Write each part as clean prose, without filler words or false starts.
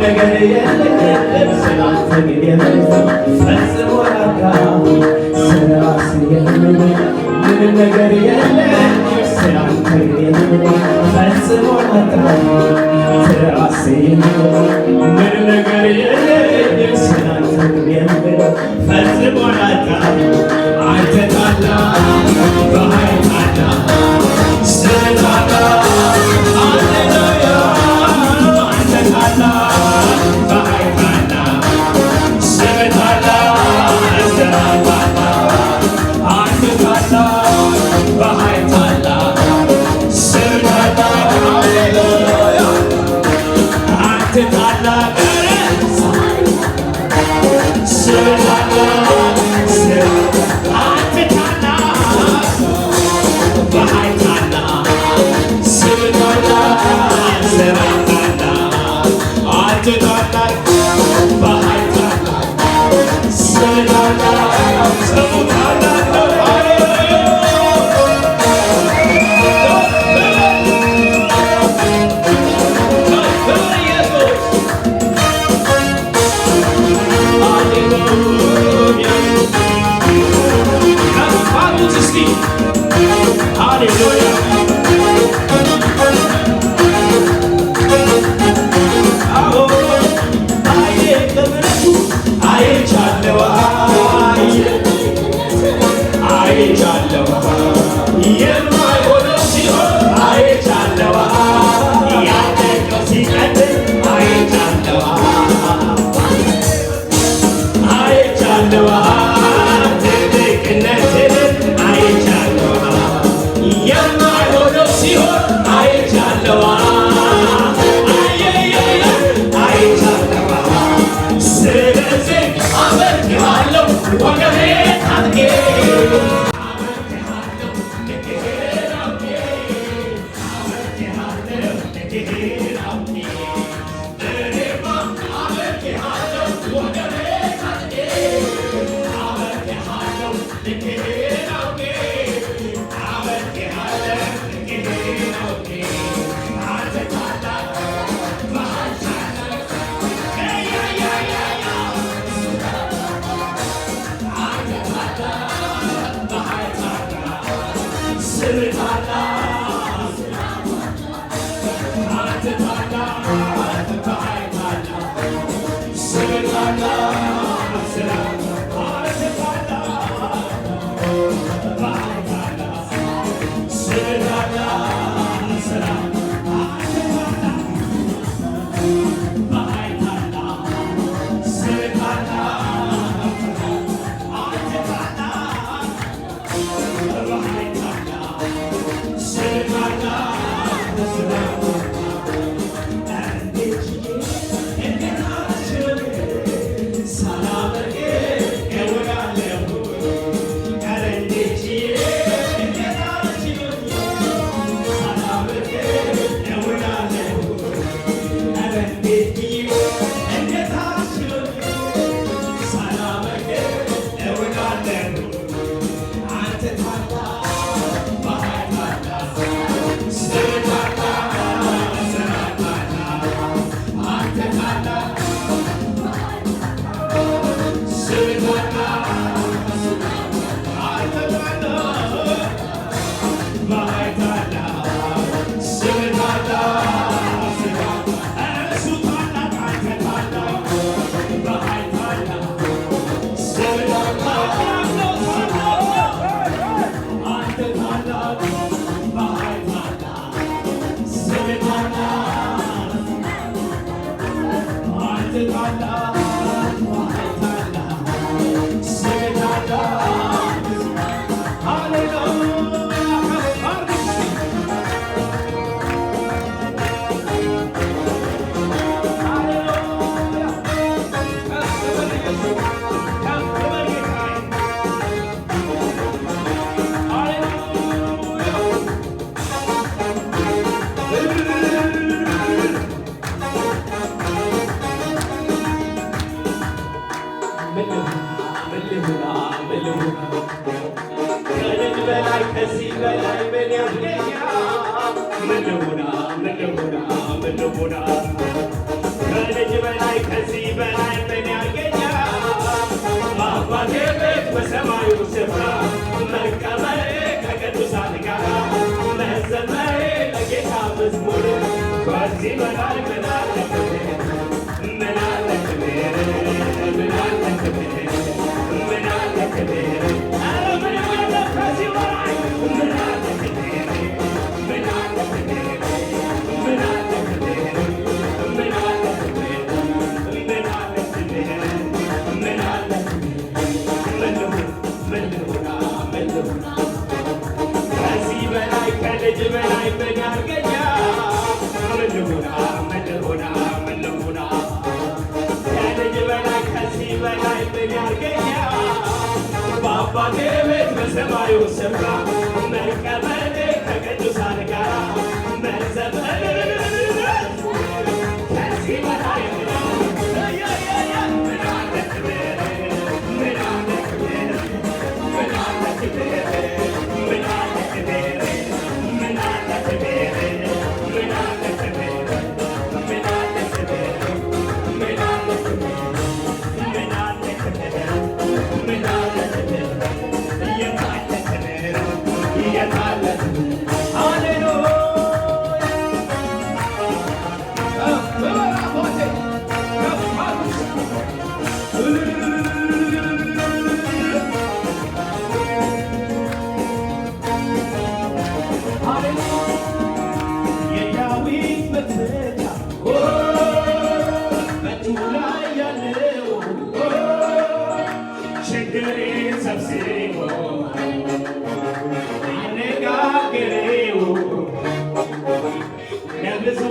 ነገር የለኝም ስላንተ ግን የምለው ፈጽሞ ላጣሁ ስለራሴ የምለው ምንም ነገር የለኝም ስላንተ ግን የምለው ፈጽሞ ላጣሁ ስለራሴ የምለው ምንም ነገር የለኝም ስላንተ ግን የምለው ፈጽሞ ላጣሁ አንተ ታላቅ በኃይል ታላቅ من ከዚህ በላይ ምን አለ ክብር ምን አለ ክብር ምን አለ ክብር ምን አለ ክብር ኧረ ምን አለ ከዚህ በላይ ምን አለ ክብር ምን አለ ክብር ምን አለ ክብር ምን አለ ክብር ምን አለ ክብር ምን አለ ምን ልሁና ምን ልሁና ከዚህ በላይ ከልጅ በላይ ምን ያርገኛል ምን ልሁና ምን ልሁና ምን ልሁና ከልጅ በላይ ከዚህ በላይ ምን ያርገኛል በአባቴ ቤት በሰማዩ ስፍራ መቀመጤ ከቅዱሳን ጋር መዘመር ከዚህ በላይ ምን አለ ክብር ምን አለ ክብር ምን አለ ክብር ምን አለ ክብር ምን አለ ክብር ምን አለ ክብር ምን አለ ክብር ምን አለ ክብር ምን አለ ክብር ምን አለ ክብር የታለ ክብር የታለ ሃሌሉያ የዳዊት መክፈቻ በእጁ ላይ ያለው ችግሬን ሰብስቦ አነጋገሬው ለብዙ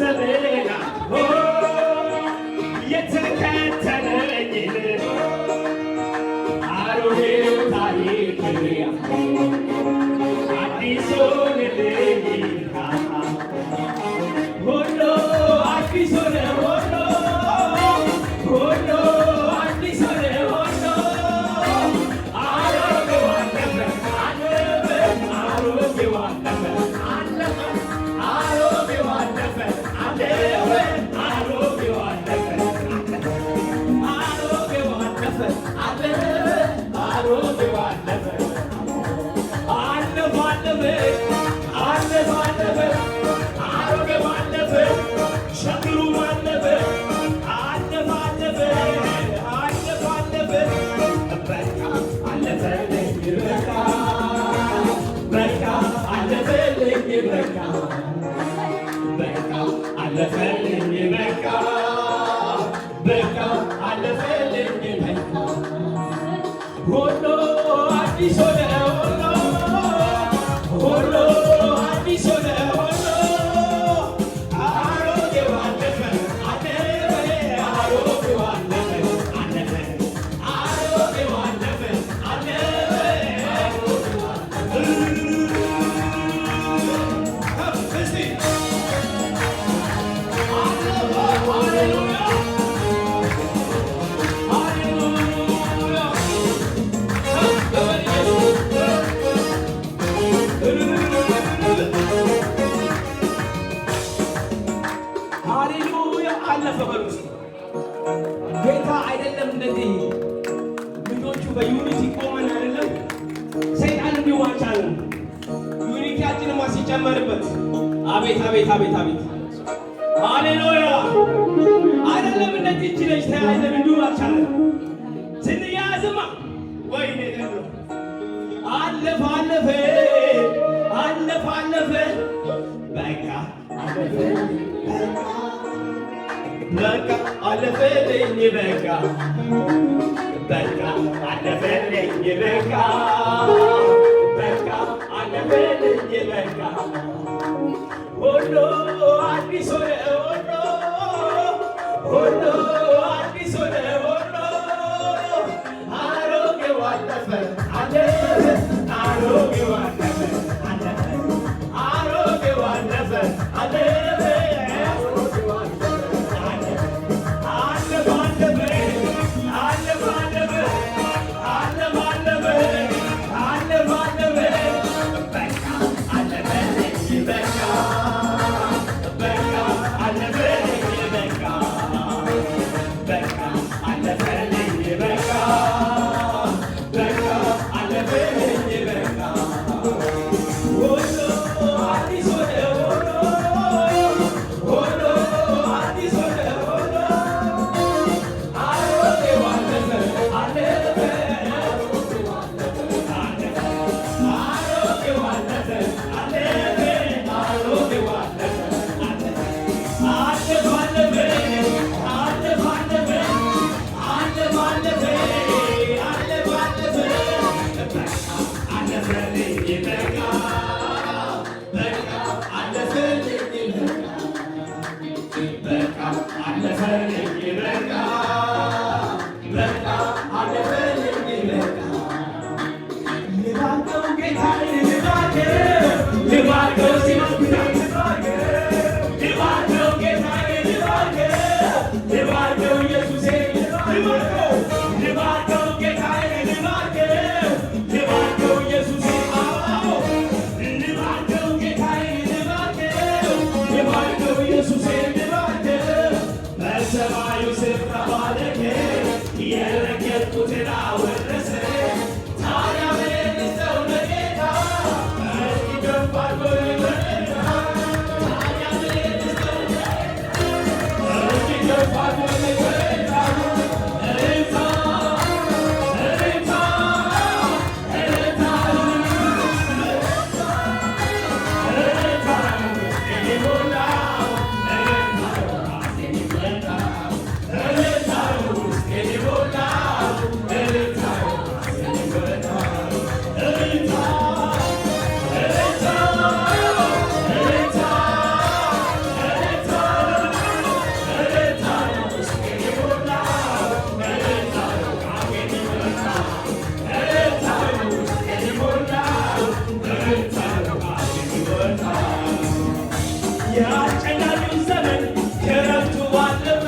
ዘመናት የተከተለኝን አሮጌው ታሪክ አዲሱን ልኝ ሁሉ አዲስ ሆነ ሁሉ አዲስ ሆነ አሮጌው አለፈ አሮጌው አለፈ አሮጌው አለፈ አሮጌው አለፈ አሮጌው አለፈ አሮጌው አለፈ አለፈ አሮጌው አለፈ ሸክሉ አለፈ አለፈ በቃ አለፈልኝ በቃ በቃ አለፈልኝ በቃ በቃ አለፈልኝ በቃ በቃ አለፈልኝ በቃ ሁሉ አዲስ ሆነ ሁሉ አዲስ ሆነ አሮጌው አለፈ አሮጌው አለፈ አሮጌው አለፈ እስቲ ሃሌሉያ ሃሌሉያ አለፈ በሉ እስቲ ጌታ አይደለም እንደዚህ ልጆቹ በዩኒቲ ቆመን አይደለም ሰይጣን እንዲዋቻል ዩኒቲያችንማ ሲጨመርበት አቤት አቤት አቤት አቤት ሃሌሉያ አይደለም እንደዚህ እቺ ልጅ ተያይዘን እንዲዋቻለን ስንያዝማ ወይኔ ደሎ አለፈ አለፈ አለፈ አለፈ በቃ አለፈ በቃ አለፈልኝ በቃ በቃ አለፈልኝ በቃ በቃ አለፈልኝ በቃ ሁሉ አዲስ ሆነ ሁሉ አዲስ ሆነ አሮጌው አለፈ አለፈ አሮጌው አለፈ አለፈ አሮጌው አለፈ አለፈ ልባርከው ኢየሱሴ ልባርከው ልባርከው ጌታዬ ልባርከው ልባርከው ኢየሱሴ አዎ ልባርከው ጌታዬ ልባርከው ልባርከው ኢየሱሴ ልባርከው በሰማዩ ስፍራ ባረከ የረገጥኩትን አወረሰ ታዲያ ምን ልስጠው ለጌታ እስኪ ከፍ አድርጎ ይበለታ ታዲያ ምን ልስጠው እስኪ ከፍ አድርጎ ይበለታ እልልታ እልልታ እልልታ እልልታ የሚሞላው እልልታ ውስጥ የሚሞላው እልልታ የአስጨናቂው ዘመን ክረምቱ ባለፈ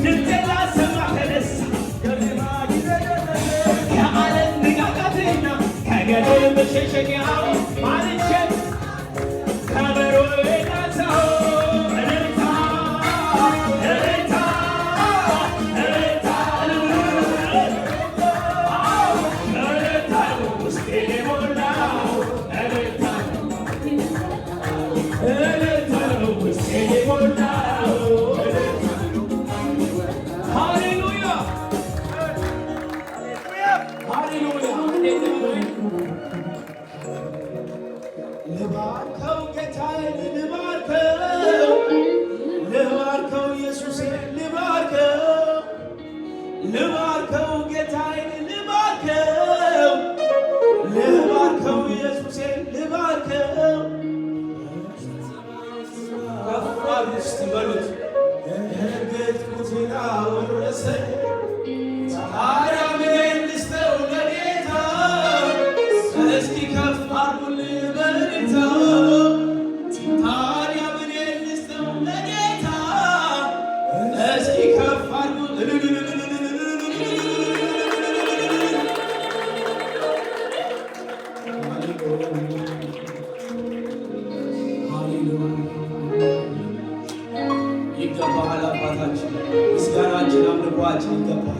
ድምፄን ላሰማ ተነሳ የዜማ ጊዜ ደረሰ ከዓለም ንቃቃትና ከገደል መሸሸጊያው ማልቼ ከበሮዬን አንሳሁ እልልታ እልልታ እልልታ እልልታ ውስጤን የሞላው እልልታ እልልታ ውስጤን የሞላው ሃሌሉያ ሃሌሉያ ልባርከው ጌታዬን ልባርከው ልባርከው ኢየሱሴን ልባርከው ልባርከው ጌታዬን ልባርከው ልባርከው ኢየሱሴን ልባርከው ከፍ አድርጉ በሉት የረገጥኩትን አወረሰ ታዲያ ምን ልስጠው ለጌታ እስኪ ከፍ አድርጉልኝ በልልታ ታዲያ ምን ልስጠው ለጌታ እስኪ ከፍ አድርጉ ይገባሃል አባታችን ምስጋናችን አምልኳችን ይገባል